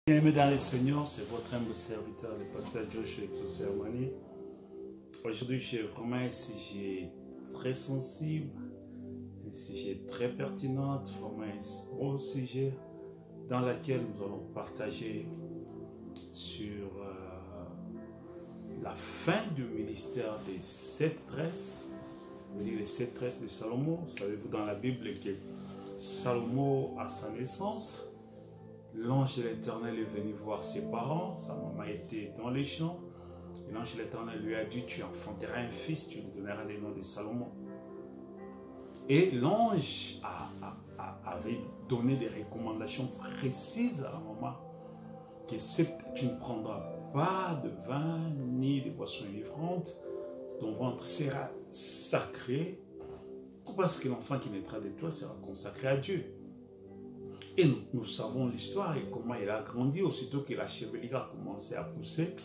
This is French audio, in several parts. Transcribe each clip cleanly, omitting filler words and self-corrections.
Bien-aimés dans le Seigneur, c'est votre humble serviteur, le pasteur Joshua Exaucé-Amani. Aujourd'hui, j'ai vraiment un sujet très sensible, un sujet très pertinent, vraiment un beau sujet dans lequel nous allons partager sur la fin du ministère des 7 tresses, les 7 tresses de Salomon. Savez-vous dans la Bible que Salomon, à sa naissance, l'ange de l'Éternel est venu voir ses parents, sa maman était dans les champs, et l'ange de l'Éternel lui a dit: tu enfanteras un fils, tu lui donneras le nom de Salomon. Et l'ange avait donné des recommandations précises à la maman, que tu ne prendras pas de vin ni de boissons ivrantes, ton ventre sera sacré, parce que l'enfant qui naîtra de toi sera consacré à Dieu. Et nous savons l'histoire et comment il a grandi. Aussitôt que la chevelure a commencé à pousser,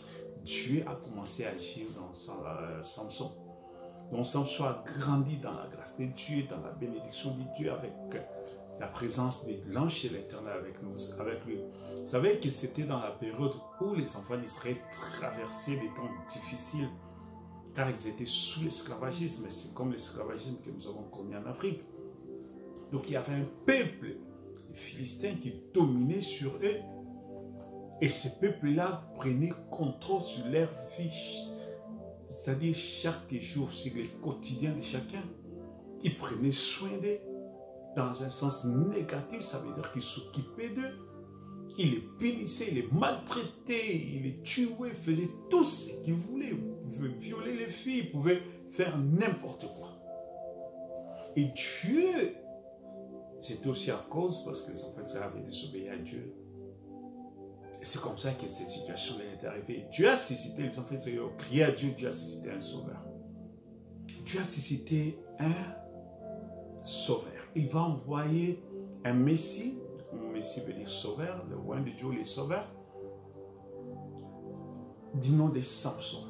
Dieu a commencé à agir dans Samson. Donc Samson a grandi dans la grâce de Dieu, dans la bénédiction de Dieu, avec la présence de l'ange de l'Éternel avec lui. Vous savez que c'était dans la période où les enfants d'Israël traversaient des temps difficiles, car ils étaient sous l'esclavagisme. C'est comme l'esclavagisme que nous avons connu en Afrique. Donc il y avait un peuple, les Philistins, qui dominaient sur eux. Et ce peuple-là prenait contrôle sur leur vie, c'est-à-dire chaque jour, sur le quotidien de chacun. Ils prenaient soin d'eux. Dans un sens négatif, ça veut dire qu'ils s'occupaient d'eux. Ils les punissaient, ils les maltraitaient, ils les tuaient, faisaient tout ce qu'ils voulaient. Vous pouvez violer les filles, vous pouvez faire n'importe quoi. Et Dieu, c'était aussi à cause parce que les enfants d'Israël avaient désobéi à Dieu. Et c'est comme ça que cette situation est arrivée. Dieu a suscité, les enfants d'Israël ont crié à Dieu, Dieu a suscité un sauveur. Dieu a suscité un sauveur. Il va envoyer un Messie. Le Messie veut dire sauveur, le roi de Dieu, les sauveurs, du nom de Samson.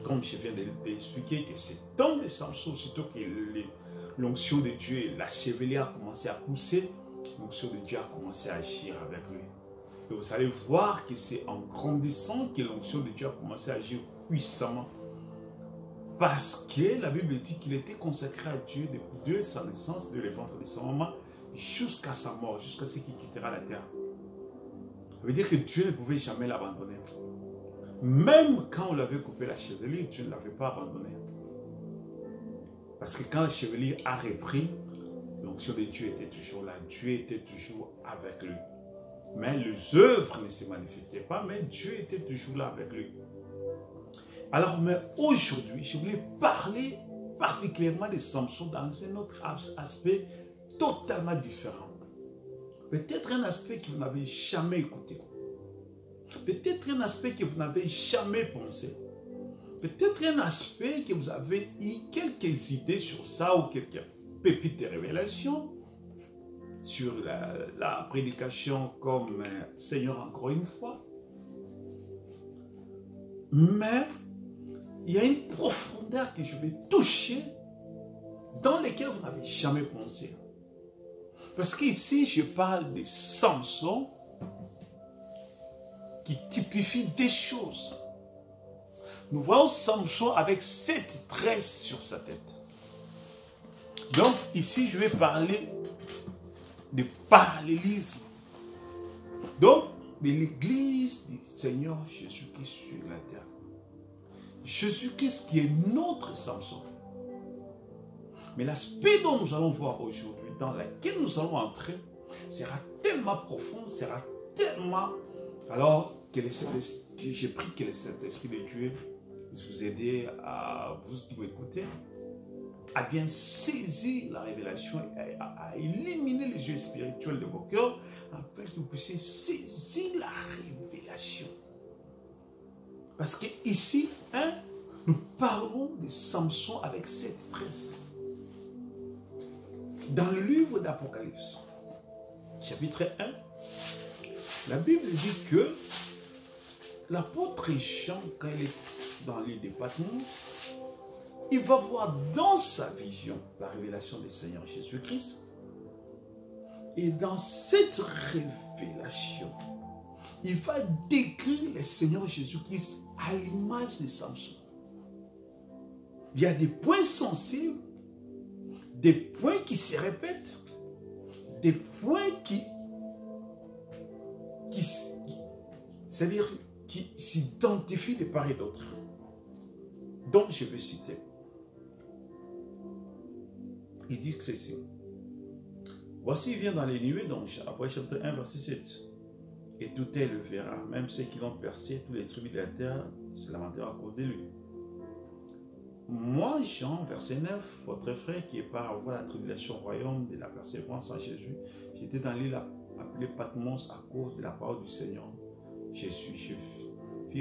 Comme je viens d'expliquer que c'est dans de Samson, aussitôt que l'onction de Dieu et la chevelure a commencé à pousser, l'onction de Dieu a commencé à agir avec lui. Et vous allez voir que c'est en grandissant que l'onction de Dieu a commencé à agir puissamment. Parce que la Bible dit qu'il était consacré à Dieu depuis sa naissance, de le ventre de sa maman, jusqu'à sa mort, jusqu'à ce qu'il quittera la terre. Ça veut dire que Dieu ne pouvait jamais l'abandonner. Même quand on l'avait coupé la chevelure, Dieu ne l'avait pas abandonné. Parce que quand la chevelure a repris, l'onction de Dieu était toujours là. Dieu était toujours avec lui. Mais les œuvres ne se manifestaient pas, mais Dieu était toujours là avec lui. Alors, mais aujourd'hui, je voulais parler particulièrement de Samson dans un autre aspect totalement différent. Peut-être un aspect que vous n'avez jamais écouté. Peut-être un aspect que vous n'avez jamais pensé. Peut-être un aspect que vous avez eu quelques idées sur ça ou quelques pépites de révélation sur la prédication comme Seigneur encore une fois. Mais il y a une profondeur que je vais toucher dans laquelle vous n'avez jamais pensé. Parce qu'ici, je parle de Samson qui typifie des choses. Nous voyons Samson avec 7 tresses sur sa tête. Donc, ici, je vais parler de parallélisme. Donc, de l'église du Seigneur Jésus-Christ sur la terre. Jésus-Christ qui est notre Samson. Mais l'aspect dont nous allons voir aujourd'hui, dans lequel nous allons entrer, sera tellement profond, sera tellement... Alors, j'ai pris que le Saint-Esprit de Dieu vous aider à vous écouter, à bien saisir la révélation, à éliminer les yeux spirituels de vos cœurs, afin que vous puissiez saisir la révélation. Parce que ici, nous parlons de Samson avec 7 tresses. Dans le livre d'Apocalypse, chapitre 1, la Bible dit que l'apôtre Jean, quand il est dans l'île de Patmos, il va voir dans sa vision la révélation du Seigneur Jésus-Christ. Et dans cette révélation, il va décrire le Seigneur Jésus-Christ à l'image de Samson. Il y a des points sensibles, des points qui se répètent, des points c'est-à-dire qui s'identifient de part et d'autre. Donc je vais citer. Il dit que c'est ici. Voici, il vient dans les nuées, donc après chapitre 1, verset 7. Et tout est le verra, même ceux qui l'ont percé, tous les tribus de la terre se lamentèrent à cause de lui. Moi, Jean, verset 9, votre frère qui est par avoir la tribulation au royaume de la persévérance en Jésus, j'étais dans l'île appelée Patmos à cause de la parole du Seigneur. Je fus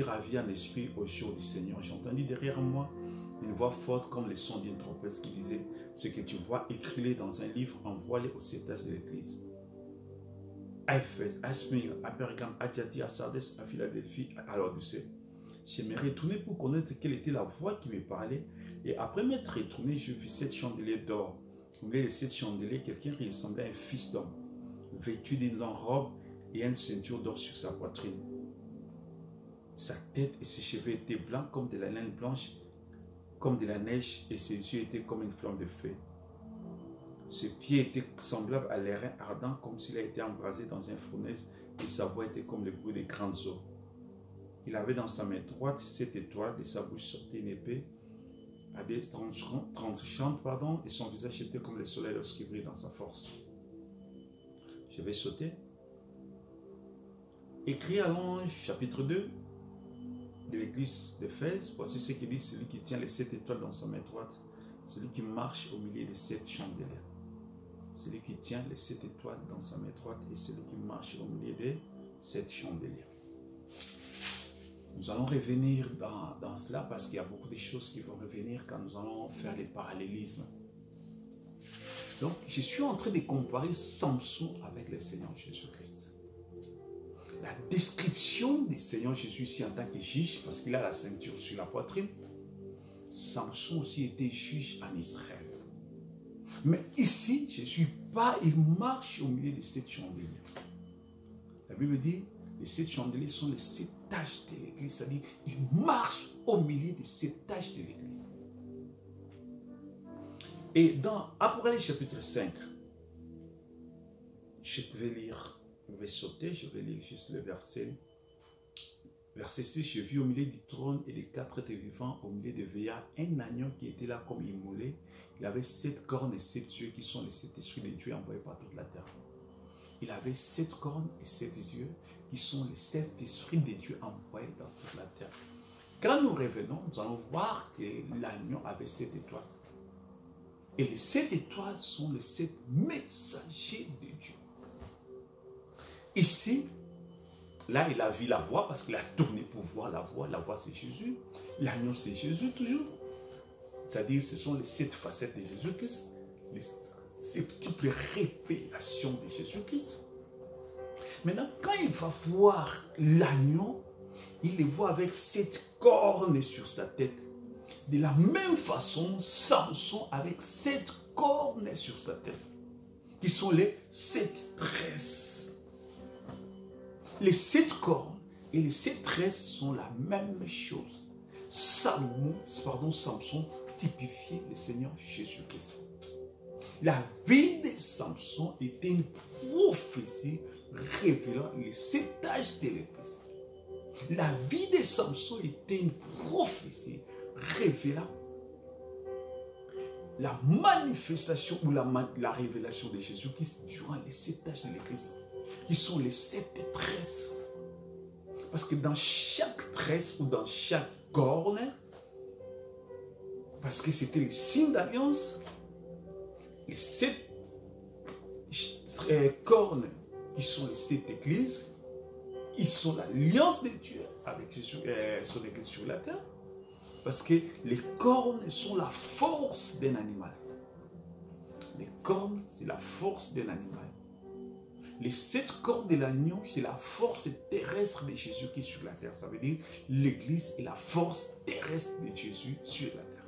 ravi en esprit au jour du Seigneur. J'entendis derrière moi une voix forte comme le son d'une trompette qui disait: ce que tu vois, écris-le dans un livre, envoie-le aux sept âges de l'Église. À Éphèse, à Smyrne, à Pergame, à Thyatire, à Sardes, à Philadelphie, à l'Odyssée. Je me retournai pour connaître quelle était la voix qui me parlait. Et après m'être retourné, je vis 7 chandeliers d'or. Au milieu de 7 chandeliers, quelqu'un qui ressemblait à un fils d'homme, vêtu d'une longue robe et une ceinture d'or sur sa poitrine. Sa tête et ses cheveux étaient blancs comme de la laine blanche, comme de la neige, et ses yeux étaient comme une flamme de feu. Ses pieds étaient semblables à l'airain ardent, comme s'il a été embrasé dans un fournaise, et sa voix était comme le bruit des grandes eaux. Il avait dans sa main droite 7 étoiles, de sa bouche sortait une épée, à des tranchantes, et son visage était comme le soleil lorsqu'il brille dans sa force. Je vais sauter. Écrit à l'ange, chapitre 2, de l'église d'Éphèse, voici ce qu'il dit: celui qui tient les 7 étoiles dans sa main droite, celui qui marche au milieu des 7 chandeliers. Celui qui tient les 7 étoiles dans sa main droite et celui qui marche au milieu des 7 chandeliers. Nous allons revenir dans cela parce qu'il y a beaucoup de choses qui vont revenir quand nous allons faire les parallélismes. Donc, je suis en train de comparer Samson avec le Seigneur Jésus-Christ. La description du Seigneur Jésus ici en tant que juge, parce qu'il a la ceinture sur la poitrine, Samson aussi était juge en Israël. Mais ici, je ne suis pas, il marche au milieu de 7 chandeliers. La Bible dit, les 7 chandeliers sont les 7 tâches de l'église, c'est-à-dire, il marche au milieu de 7 tâches de l'église. Et dans Apocalypse chapitre 5, je vais lire, je vais sauter, je vais lire juste le verset. Verset 6, je vis au milieu du trône et des 4 êtres vivants, au milieu des veillards, un agneau qui était là comme immolé. Il avait 7 cornes et 7 yeux qui sont les 7 esprits de Dieu envoyés par toute la terre. Il avait 7 cornes et 7 yeux qui sont les 7 esprits de Dieu envoyés dans toute la terre. Quand nous revenons, nous allons voir que l'agneau avait 7 étoiles. Et les 7 étoiles sont les 7 messagers de Dieu. Ici, là, il a vu la voix parce qu'il a tourné pour voir la voix. La voix, c'est Jésus. L'agneau, c'est Jésus toujours. C'est-à-dire, ce sont les 7 facettes de Jésus-Christ. Ces multiples révélations de Jésus-Christ. Maintenant, quand il va voir l'agneau, il le voit avec 7 cornes sur sa tête. De la même façon, Samson avec 7 cornes sur sa tête, qui sont les 7 tresses. Les 7 cornes et les 7 tresses sont la même chose. Samson typifiait le Seigneur Jésus-Christ. La vie de Samson était une prophétie révélant les 7 âges de l'Église. La vie de Samson était une prophétie révélant la manifestation ou la révélation de Jésus-Christ durant les 7 âges de l'Église, qui sont les 7 tresses. Parce que dans chaque tresse ou dans chaque corne, parce que c'était le signe d'alliance, les 7 cornes qui sont les 7 églises, ils sont l'alliance de Dieu avec Jésus, son église sur la terre. Parce que les cornes sont la force d'un animal. Les cornes, c'est la force d'un animal. Les 7 cornes de l'agneau, c'est la force terrestre de Jésus qui est sur la terre. Ça veut dire l'église est la force terrestre de Jésus sur la terre.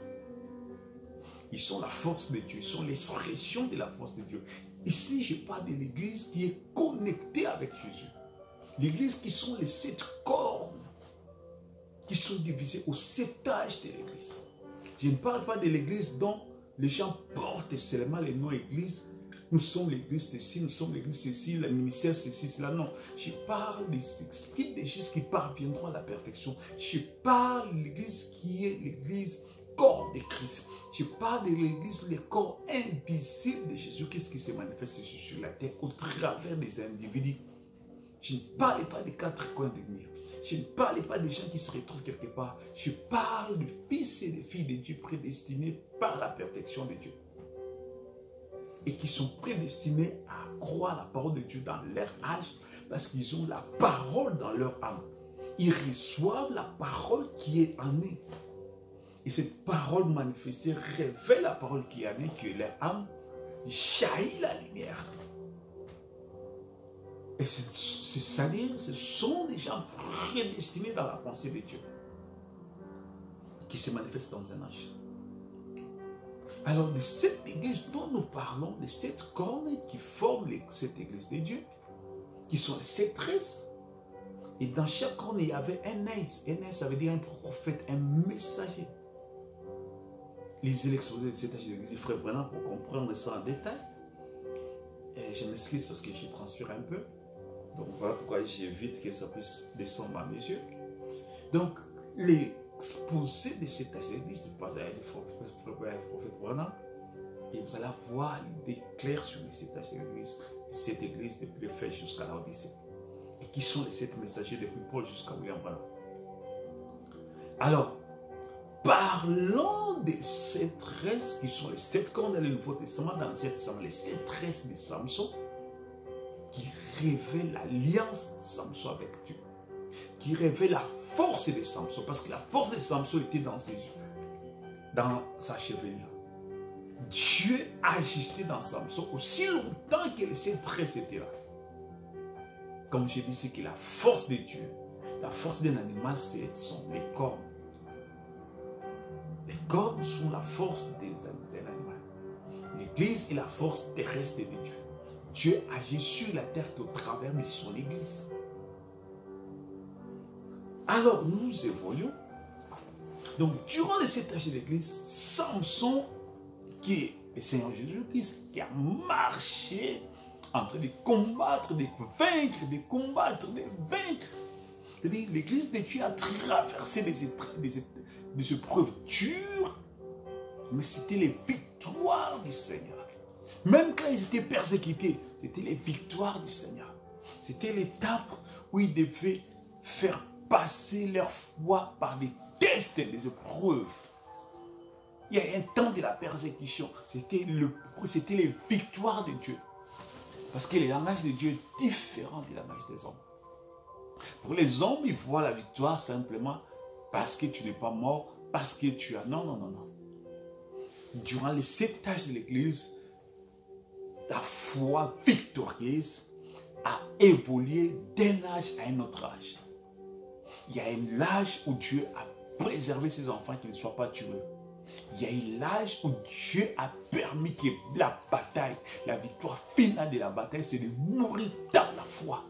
Ils sont la force de Dieu, ils sont l'expression de la force de Dieu. Ici, je parle de l'église qui est connectée avec Jésus. L'église qui sont les 7 cornes qui sont divisés aux 7 âges de l'église. Je ne parle pas de l'église dont les gens portent seulement les noms église. Nous sommes l'église ceci, nous sommes l'église ceci, le ministère ceci, cela. Non, je parle des esprits des choses qui parviendront à la perfection. Je parle de l'église qui est l'église corps de Christ. Je parle de l'église, le corps invisible de Jésus. Qu'est-ce qui se manifeste sur la terre au travers des individus. Je ne parle pas des 4 coins de mur. Je ne parle pas des gens qui se retrouvent quelque part. Je parle du fils et des filles de Dieu prédestinés par la perfection de Dieu. Et qui sont prédestinés à croire la parole de Dieu dans leur âge parce qu'ils ont la parole dans leur âme. Ils reçoivent la parole qui est en eux. Et cette parole manifestée révèle la parole qui est en eux, qui est leur âme, jaillit la lumière. Et c'est-à-dire, ce sont des gens prédestinés dans la pensée de Dieu, qui se manifestent dans un âge. Alors, de cette église dont nous parlons, de cette corne qui forme cette église de Dieu, qui sont les 7 tresses, et dans chaque corne, il y avait un aise. Un aise, ça veut dire un prophète, un messager. Lisez l'exposé de cet âge de l'église du frère Branham pour comprendre ça en détail. Et je m'excuse parce que j'y transpire un peu. Donc voilà pourquoi j'évite que ça puisse descendre à mes yeux. Donc, l'exposé de cet âge de l'église du prophète Branham, et vous allez voir l'idée claire sur les 7 âges de l'église, cette église depuis le fait jusqu'à l'Odyssée. Et qui sont les 7 messagers depuis Paul jusqu'à William Branham. Alors, parlons des 7 tresses qui sont les 7 cornes dans le Nouveau Testament, dans l'Ancien Testament, les 7 tresses de Samson, qui révèlent l'alliance de Samson avec Dieu, qui révèlent la force de Samson, parce que la force de Samson était dans ses yeux, dans sa chevelure. Dieu agissait dans Samson aussi longtemps que les 7 tresses étaient là. Comme je dis, c'est que la force de Dieu, la force d'un animal, sont les cornes. Les cornes sont la force d'un animal. L'église est la force terrestre de Dieu. Dieu agit sur la terre au travers de son église. Alors, nous évoluons. Donc, durant les 7 âges de l'église, Samson, qui est le Seigneur Jésus-Christ, qui a marché en train de combattre, de vaincre, de combattre, de vaincre. C'est-à-dire, l'église de Dieu a traversé des épreuves dures, mais c'était les victoires du Seigneur. Même quand ils étaient persécutés, c'était les victoires du Seigneur. C'était l'étape où ils devaient faire passer leur foi par des tests, des épreuves. Il y a un temps de la persécution. C'était les victoires de Dieu. Parce que le langage de Dieu est différent du langage des hommes. Pour les hommes, ils voient la victoire simplement parce que tu n'es pas mort, parce que tu as... Non, non, non, non. Durant les 7 âges de l'église, la foi victorieuse a évolué d'un âge à un autre âge. Il y a un âge où Dieu a préservé ses enfants qu'ils ne soient pas tués. Il y a eu l'âge où Dieu a permis que la bataille, la victoire finale de la bataille, c'est de mourir dans la foi.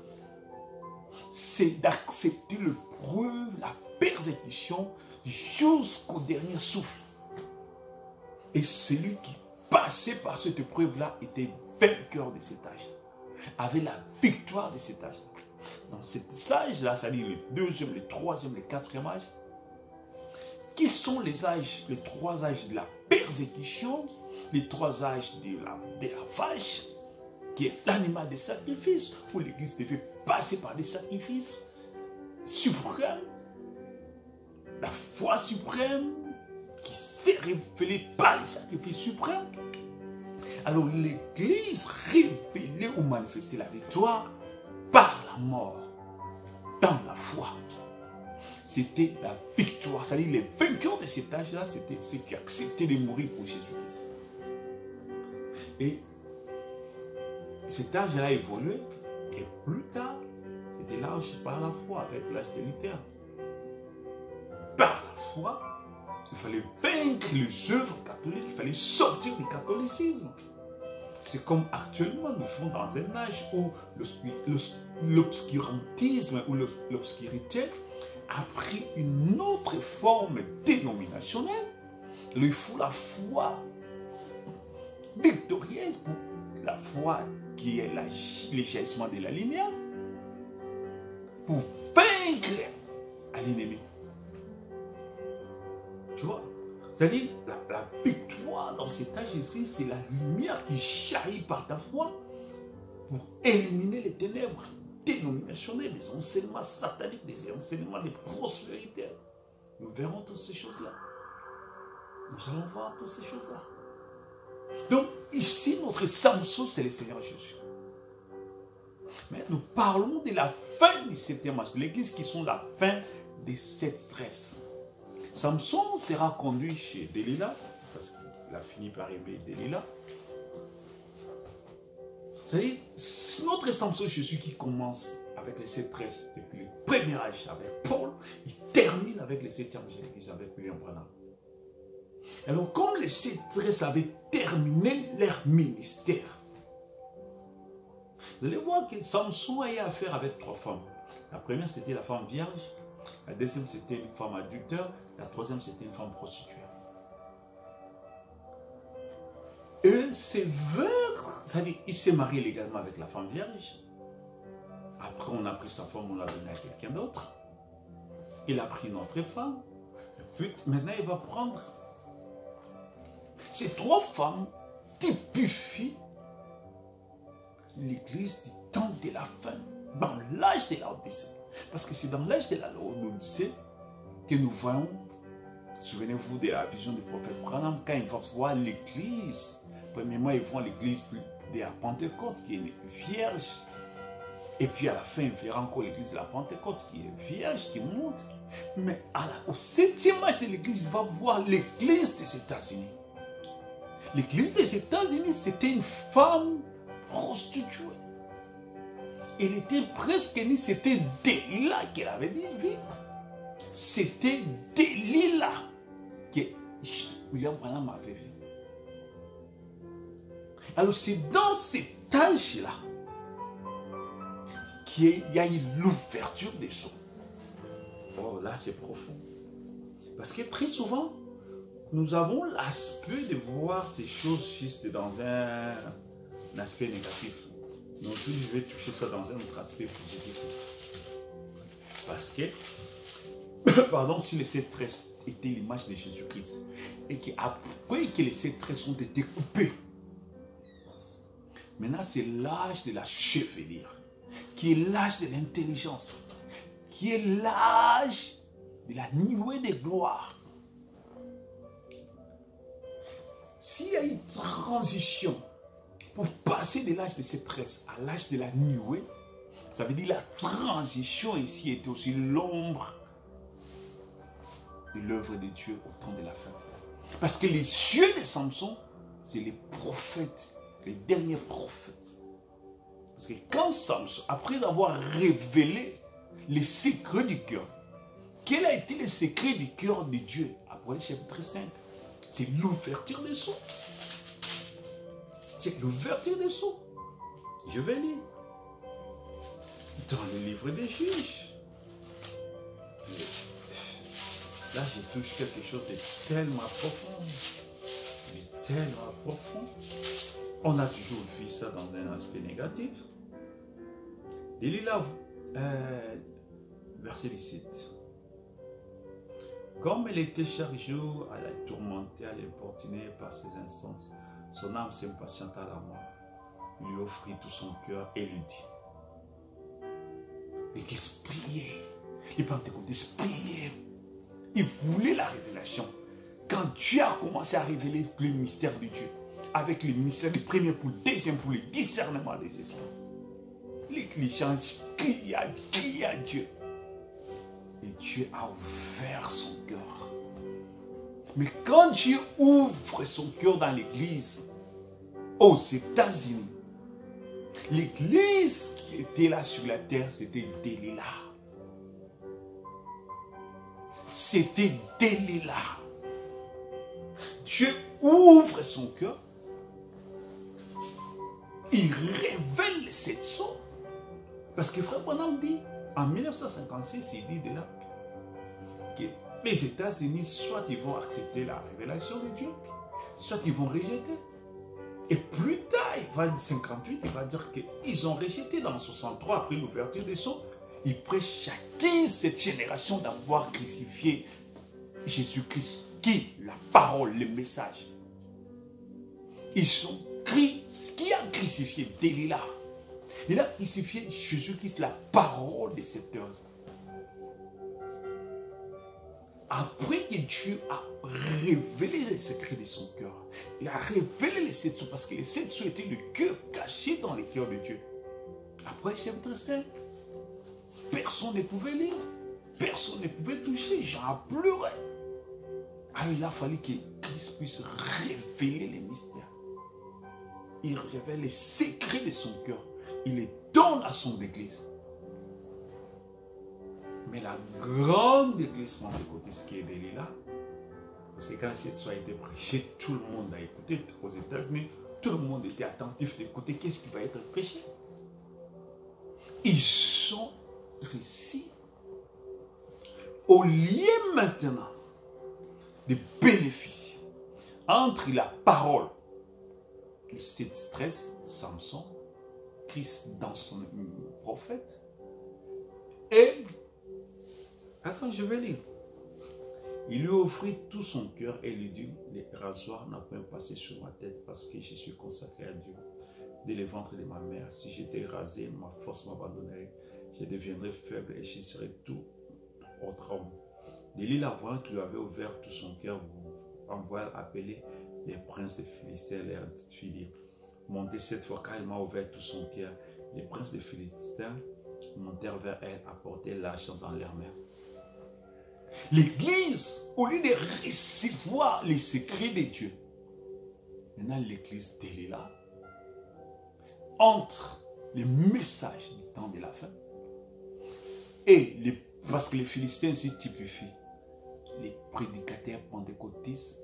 C'est d'accepter l'épreuve, la persécution jusqu'au dernier souffle. Et celui qui passait par cette épreuve-là était vainqueur de cet âge, avait la victoire de cet âge. Dans cet âge-là, c'est-à-dire le 2e, le 3e, le 4e âge, qui sont les âges, les 3 âges de la persécution, les 3 âges de la vache, qui est l'animal de sacrifice, où l'église devait passer par des sacrifices suprêmes, la foi suprême, qui s'est révélée par les sacrifices suprêmes. Alors l'église révélait ou manifestait la victoire par la mort, dans la foi. C'était la victoire, c'est-à-dire les vainqueurs de cet âge-là, c'était ceux qui acceptaient de mourir pour Jésus-Christ. Et cet âge-là a évolué, et plus tard, c'était l'âge par la foi, avec l'âge de Luther. Par la foi, il fallait vaincre les œuvres catholiques, il fallait sortir du catholicisme. C'est comme actuellement, nous sommes dans un âge où l'obscurantisme ou l'obscurité a pris une autre forme dénominationnelle. Il faut la foi victorieuse, pour la foi qui est l'échaissement de la lumière, pour vaincre à l'ennemi. Tu vois? C'est-à-dire, la victoire dans cet âge ici, c'est la lumière qui jaillit par ta foi pour éliminer les ténèbres dénominationnelles, les enseignements sataniques, les enseignements de prospérité. Nous verrons toutes ces choses-là. Nous allons voir toutes ces choses-là. Donc, ici, notre Samson, c'est le Seigneur Jésus. Mais nous parlons de la fin du 7e âge de l'Église, qui sont la fin des 7 stress. Samson sera conduit chez Delilah, parce qu'il a fini par aimer Delilah. Vous savez, notre Samson Jésus qui commence avec les 7 tresses depuis le premier âge avec Paul, il termine avec les 7e âge de l'Église avec William Branham. Alors, comme les 7 tresses avaient terminé leur ministère, vous allez voir que Samson a eu affaire avec 3 femmes. La première, c'était la femme vierge. La deuxième, c'était une femme adultère. La troisième, c'était une femme prostituée. Et c'est vers... C'est-à-dire, il s'est marié légalement avec la femme vierge. Après, on a pris sa femme, on l'a donnée à quelqu'un d'autre. Il a pris une autre femme. Et puis, maintenant, il va prendre... Ces 3 femmes typifient l'Église du temps de la fin, dans l'âge de l'Odyssée. Parce que c'est dans l'âge de l'Odyssée que nous voyons, souvenez-vous de la vision du prophète Branham, quand il va voir l'Église, premièrement, ils voient l'Église de la Pentecôte qui est vierge, et puis à la fin, il verra encore l'Église de la Pentecôte qui est vierge, qui monte. Mais au 7e âge de l'Église, il va voir l'Église des États-Unis. L'Église des États-Unis, c'était une femme prostituée. Elle était presque née, c'était Delilah qu'elle avait dit vivre. C'était Delilah que William Branham avait vu. Alors c'est dans cet âge-là qu'il y a eu l'ouverture des sceaux. Oh là c'est profond. Parce que très souvent, nous avons l'aspect de voir ces choses juste dans un aspect négatif. Donc aujourd'hui, je vais toucher ça dans un autre aspect positif. Parce que, pardon, si les 7 tresses étaient l'image de Jésus-Christ, et qu'après que les 7 tresses ont été coupées, maintenant c'est l'âge de la chevelure, qui est l'âge de l'intelligence, qui est l'âge de la nuée de gloire. S'il y a une transition pour passer de l'âge de cette tresse à l'âge de la nuée, ça veut dire la transition ici était aussi l'ombre de l'œuvre de Dieu au temps de la fin. Parce que les yeux de Samson, c'est les prophètes, les derniers prophètes. Parce que quand Samson, après avoir révélé les secrets du cœur, quel a été le secret du cœur de Dieu? Apocalypse chapitre 5. C'est l'ouverture des sceaux. C'est l'ouverture des sceaux. Je vais lire. Dans le livre des juges. Là, je touche quelque chose de tellement profond. De tellement profond. On a toujours vu ça dans un aspect négatif. Delilah, verset 17. Comme elle était chaque jour à la tourmenter, à l'importuner par ses instances, son âme s'impatienta à la mort. Il lui offrit tout son cœur et lui dit. L'Église priait. Les pentecôtistes priaient. Ils voulaient la révélation. Quand Dieu a commencé à révéler le mystère de Dieu, avec le mystère du premier pour le deuxième pour le discernement des esprits, les gens criaient à Dieu. Et Dieu a ouvert son cœur. Mais quand Dieu ouvre son cœur dans l'Église, aux États-Unis, l'Église qui était là sur la terre, c'était Delilah. C'était Delilah. Dieu ouvre son cœur. Il révèle les 7 sceaux. Parce que Frère Branham dit, en 1956, il dit de là que les États-Unis, soit ils vont accepter la révélation de Dieu, soit ils vont rejeter. Et plus tard, il va 58, il va dire qu'ils ont rejeté dans 63, après l'ouverture des sceaux. Ils prêchent chacun cette génération d'avoir crucifié Jésus-Christ, qui la parole, le message. Ils ont qui a crucifié Delilah. Il a crucifié Jésus-Christ, la parole de cette œuvre. Après que Dieu a révélé les secrets de son cœur, il a révélé les 7 sceaux, parce que les 7 sceaux étaient le cœur caché dans le cœur de Dieu. Après chapitre 5, personne ne pouvait lire, personne ne pouvait toucher, Jean pleurait. Alors il a fallu que Christ puisse révéler les mystères. Il révèle les secrets de son cœur. Il les donne à son église. Mais la grande église pentecôtiste qui est là, parce que quand cette soit été prêché, tout le monde a écouté. Aux États-Unis, tout le monde était attentif d'écouter qu'est-ce qui va être prêché. Ils sont réussis au lieu maintenant de bénéficier entre la parole qui stresse Samson, Christ dans son prophète, et attends, je vais lire. Il lui offrit tout son cœur et lui dit, les rasoirs n'ont pas passé sur ma tête parce que je suis consacré à Dieu. Dès le ventre de ma mère, si j'étais rasé, ma force m'abandonnerait. Je deviendrais faible et je serais tout autre homme. Delilah, voyant qu'il avait ouvert tout son cœur, envoya appeler les princes des Philistins, leur fit dire, montez cette fois car il m'a ouvert tout son cœur. Les princes des Philistins montèrent vers elle, apportèrent l'argent dans leurs mains. L'église, au lieu de recevoir les secrets de Dieu, maintenant l'église Delilah, entre les messages du temps de la fin et parce que les Philistins s'y typifient les prédicateurs pentecôtistes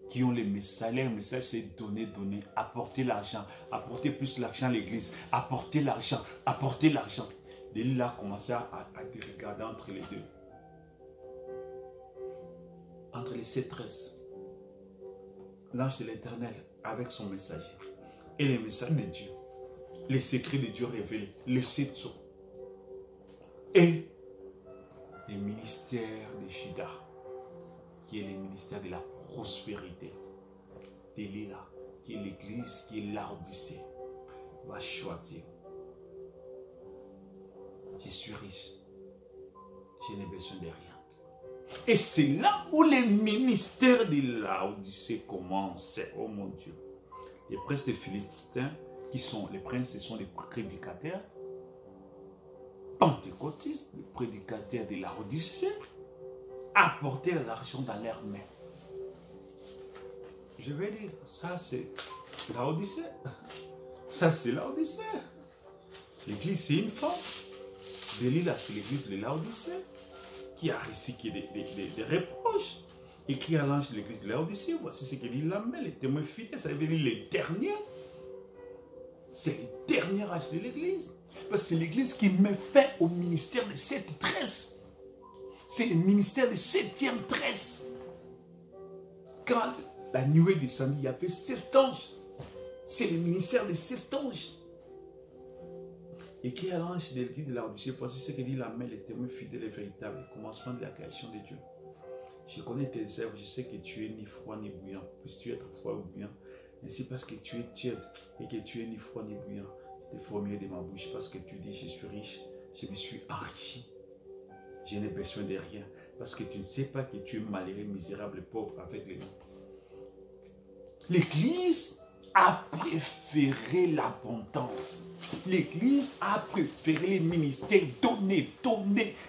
qui ont les salaires. Le message c'est donner, apporter l'argent, apporter plus l'argent à l'église, apporter l'argent, apporter l'argent. Delilah a commencé à regarder entre les deux. Entre les 7 tresses, l'ange de l'Éternel avec son messager et les messages de Dieu, les secrets de Dieu révélés, les 7 sceaux et le ministère de Juda, qui est le ministère de la prospérité. Delilah, qui est l'église, qui est l'Odyssée, va choisir. Je suis riche, je n'ai besoin de rien. Et c'est là où le ministère de l'Odyssée commence. Oh mon Dieu. Les princes des Philistins, qui sont les princes, ce sont les prédicateurs pentecôtistes, les prédicateurs de l'Odyssée, apportèrent l'argent dans leurs mains. Je vais dire, ça c'est l'Odyssée. Ça c'est l'Odyssée. L'église c'est une femme. Delilah c'est l'église de l'Odyssée, qui a reçu des reproches. Écrit à l'ange de l'église de l'Odyssée, voici ce que dit la main, les témoins fidèles, ça veut dire les derniers. C'est le dernier âge de l'église. Parce que c'est l'église qui met fin au ministère de 7 tresses. C'est le ministère de 7e tresse. Quand la nuée descendit, il y avait 7 anges. C'est le ministère de 7 anges. Écrit à l'ange de l'église de l'Odyssée, voici ce que dit la main, les témoins fidèles et véritables, le commencement de la création de Dieu. Je connais tes œuvres, je sais que tu es ni froid ni bouillant. Puisses-tu être froid ou bouillant? Ainsi parce que tu es tiède et que tu es ni froid ni bouillant. Je t'ai formé de ma bouche parce que tu dis, je suis riche, je me suis enrichi. Je n'ai besoin de rien. Parce que tu ne sais pas que tu es malheureux, misérable, pauvre avec les gens. L'église a préféré l'abondance. L'église a préféré les ministères. Donner,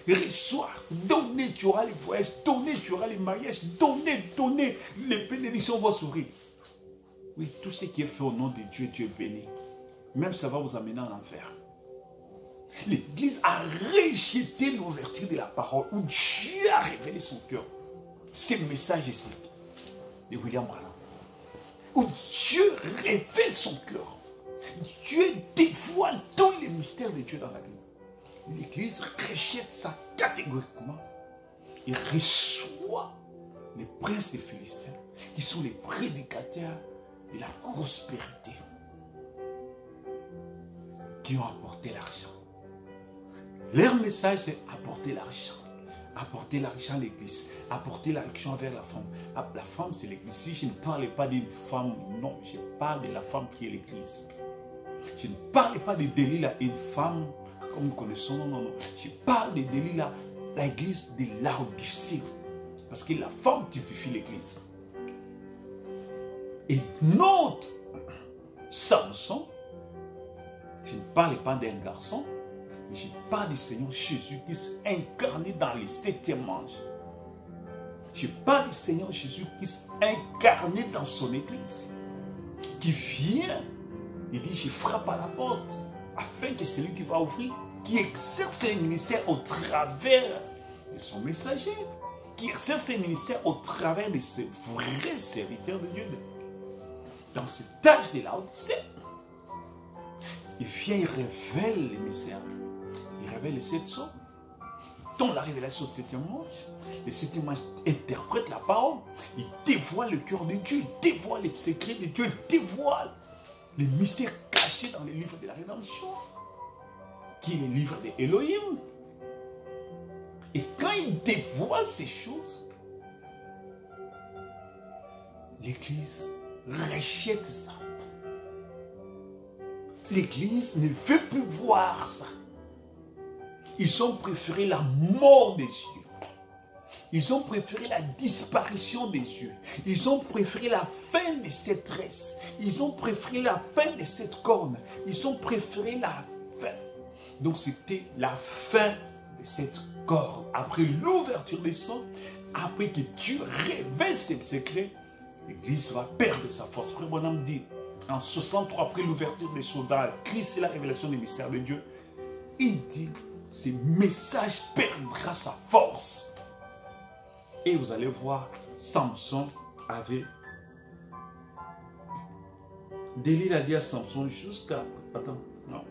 reçoir. Donner, tu auras les voyages. Donner, tu auras les mariages. Donner. Les bénédictions vont s'ouvrir. Oui, tout ce qui est fait au nom de Dieu, Dieu est béni. Même ça va vous amener en enfer. L'église a rejeté l'ouverture de la parole où Dieu a révélé son cœur. C'est le message ici de William Branham. Où Dieu révèle son cœur. Dieu dévoile tous les mystères de Dieu dans la Bible. L'Église rejette ça catégoriquement et reçoit les princes des Philistins qui sont les prédicateurs de la prospérité qui ont apporté l'argent. Leur message, c'est apporter l'argent. Apporter l'argent à l'église. Apporter l'argent vers la femme. La femme, c'est l'église. Si je ne parle pas d'une femme, non, je parle de la femme qui est l'église. Je ne parle pas de Delilah, une femme comme nous connaissons, non, non, non. Je parle de Delilah, l'église de Laodicée. Parce que la femme typifie l'église. Et notre Samson, je ne parle pas d'un garçon, mais je parle du Seigneur Jésus-Christ incarné dans les 7e ange. Je parle du Seigneur Jésus-Christ incarné dans son église. Qui vient, il dit, je frappe à la porte, afin que celui qui va ouvrir, qui exerce ses ministères au travers de son messager, qui exerce ses ministères au travers de ses vrais serviteurs de Dieu. Dans cet âge de Laodicée, il vient, il révèle les mystères. Il révèle les 7 sceaux. Il donne la révélation au 7e ange. Le 7e ange interprète la parole. Il dévoile le cœur de Dieu. Il dévoile les secrets de Dieu. Il dévoile les mystères cachés dans les livres de la rédemption, qui est le livre d'Élohim. Et quand il dévoile ces choses, l'Église rejette ça. L'Église ne veut plus voir ça. Ils ont préféré la mort des cieux. Ils ont préféré la disparition des cieux. Ils ont préféré la fin de cette tresse. Ils ont préféré la fin de cette corne. Ils ont préféré la fin. Donc c'était la fin de cette corne. Après l'ouverture des cieux, après que Dieu révèle ses secrets, l'Église va perdre sa force. Frère Branham dit, en 63, après l'ouverture des cieux, dans Christ et la révélation des mystères de Dieu, il dit, ce message perdra sa force. Et vous allez voir, Samson avait... Delilah a dit à Samson jusqu'à... Attends, non.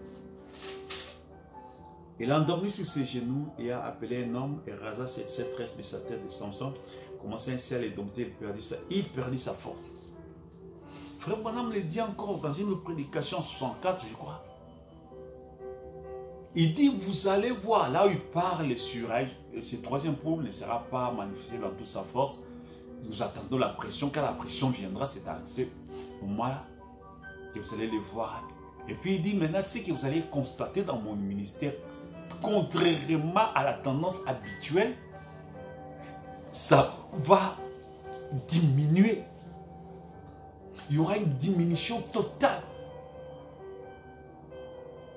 Il a endormi sur ses genoux et a appelé un homme et rasa cette tresse de sa tête de Samson. Commençait ainsi à les dompter, il perdit sa force. Frère Branham le dit encore dans une prédication 64, je crois. Il dit, vous allez voir, là où il parle sur ce 3e pôle ne sera pas manifesté dans toute sa force. Nous attendons la pression. Quand la pression viendra, c'est à ce moment-là que vous allez le voir. Et puis il dit, maintenant, ce que vous allez constater dans mon ministère, contrairement à la tendance habituelle, ça va diminuer. Il y aura une diminution totale.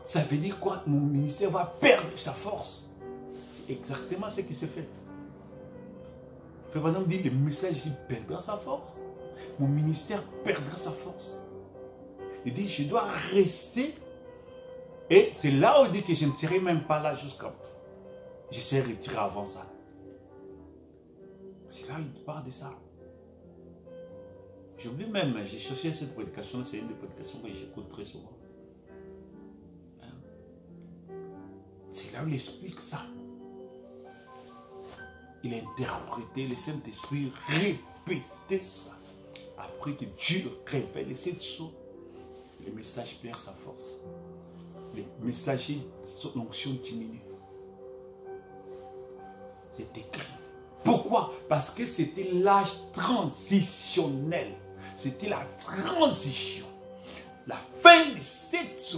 Ça veut dire quoi? Mon ministère va perdre sa force. C'est exactement ce qui s'est fait. Frère Branham dit, le message ici perdra sa force. Mon ministère perdra sa force. Il dit, je dois rester. Et c'est là où il dit que je ne serai même pas là jusqu'à... Je serai retiré avant ça. C'est là où il parle de ça. J'oublie même, j'ai cherché cette prédication, c'est une des prédications que j'écoute très souvent. C'est là où il explique ça. Il a interprété, le Saint-Esprit répétait ça. Après que Dieu révèle les 7 choses, le message perd sa force. Le messager, son onction diminue. C'est écrit. Pourquoi? Parce que c'était l'âge transitionnel. C'était la transition. La fin de cette...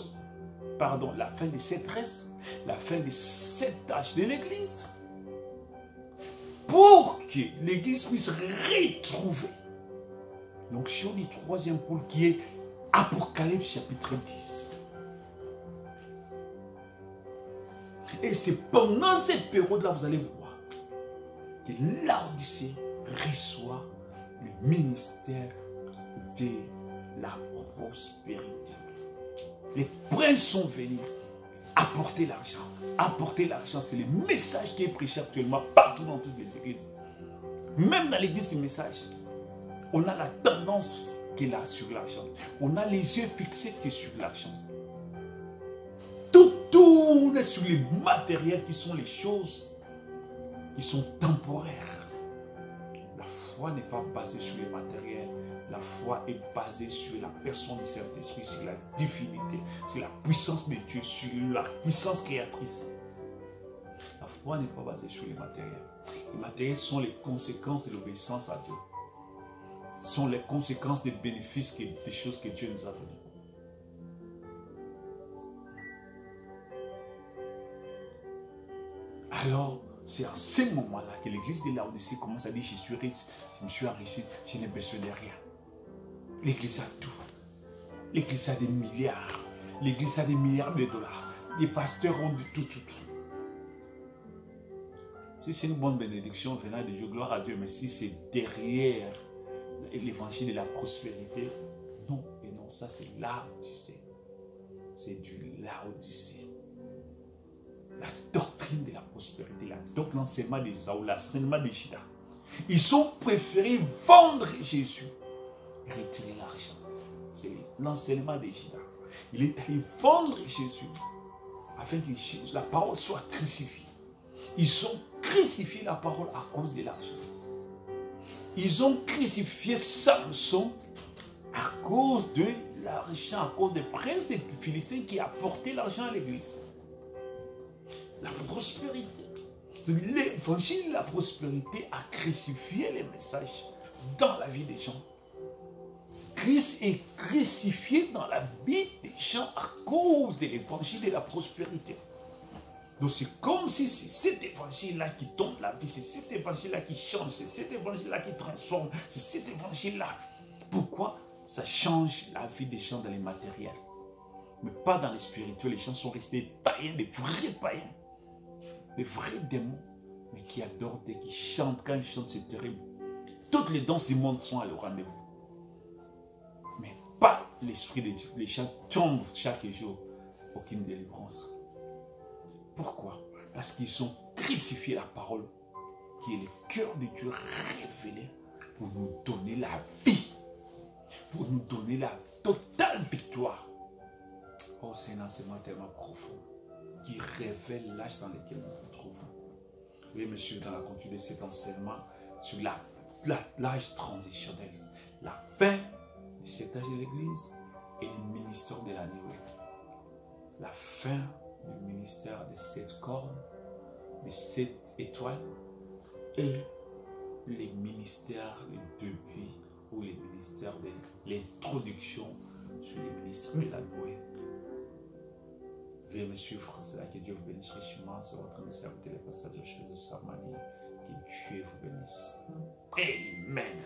Pardon, la fin de cette tresse, la fin de cet âge de l'Église. Pour que l'Église puisse retrouver l'onction du 3e pôle qui est Apocalypse chapitre 10. Et c'est pendant cette période-là, vous allez voir que Laodicée reçoit le ministère de la prospérité. Les princes sont venus apporter l'argent. Apporter l'argent, c'est le message qui est prêché actuellement partout dans toutes les églises. Même dans l'église du message, on a la tendance qui est là sur l'argent. On a les yeux fixés qui sont sur l'argent. Tout tourne sur les matériels qui sont les choses qui sont temporaires. La foi n'est pas basée sur les matériels. La foi est basée sur la personne du Saint-Esprit, sur la divinité, sur la puissance de Dieu, sur la puissance créatrice. La foi n'est pas basée sur les matériels. Les matériels sont les conséquences de l'obéissance à Dieu. Sont les conséquences des bénéfices, des choses que Dieu nous a données. Alors, c'est en ce moment-là que l'église de Laodicée commence à dire, je suis riche, je me suis enrichi, je n'ai besoin de rien. L'église a tout. L'église a des milliards. L'église a des milliards de dollars. Les pasteurs ont du tout. Si c'est une bonne bénédiction venant de Dieu, gloire à Dieu, mais si c'est derrière l'évangile de la prospérité, non et non, ça c'est Laodicée. C'est du Laodicée. La doctrine de la prospérité, la doctrine, l'enseignement des Zaou, l'enseignement des Judas. Ils ont préféré vendre Jésus et retirer l'argent. C'est l'enseignement des Judas. Il est allé vendre Jésus afin que la parole soit crucifiée. Ils ont crucifié la parole à cause de l'argent. Ils ont crucifié Samson à cause de l'argent, à cause des princes des Philistins qui apportaient l'argent à l'église. La prospérité. L'évangile de la prospérité a crucifié les messages dans la vie des gens. Christ est crucifié dans la vie des gens à cause de l'évangile de la prospérité. Donc c'est comme si c'est cet évangile-là qui tombe la vie, c'est cet évangile-là qui change, c'est cet évangile-là qui transforme, c'est cet évangile-là. Pourquoi? Ça change la vie des gens dans les matériels. Mais pas dans les spirituels. Les gens sont restés païens, des vrais païens. Des vrais démons, mais qui adorent et qui chantent. Quand ils chantent, c'est terrible. Toutes les danses du monde sont à leur rendez-vous. Mais pas l'esprit de Dieu. Les gens tombent chaque jour. Aucune délivrance. Pourquoi? Parce qu'ils ont crucifié la parole qui est le cœur de Dieu révélé pour nous donner la vie. Pour nous donner la totale victoire. Oh, c'est un enseignement tellement profond qui révèle l'âge dans lequel nous nous trouvons. Oui, monsieur, dans la continuité de cet enseignement sur l'âge transitionnel, la fin de cet âge de l'Église et le ministère de la nuée. La fin du ministère de 7 cornes, de 7 étoiles et les ministères de début ou les ministères de l'introduction sur les ministères de la nuée. Veuillez me suivre, c'est là que Dieu vous bénisse richement. C'est votre serviteur, le pasteur Joshua de Samani. Que Dieu vous bénisse. Amen.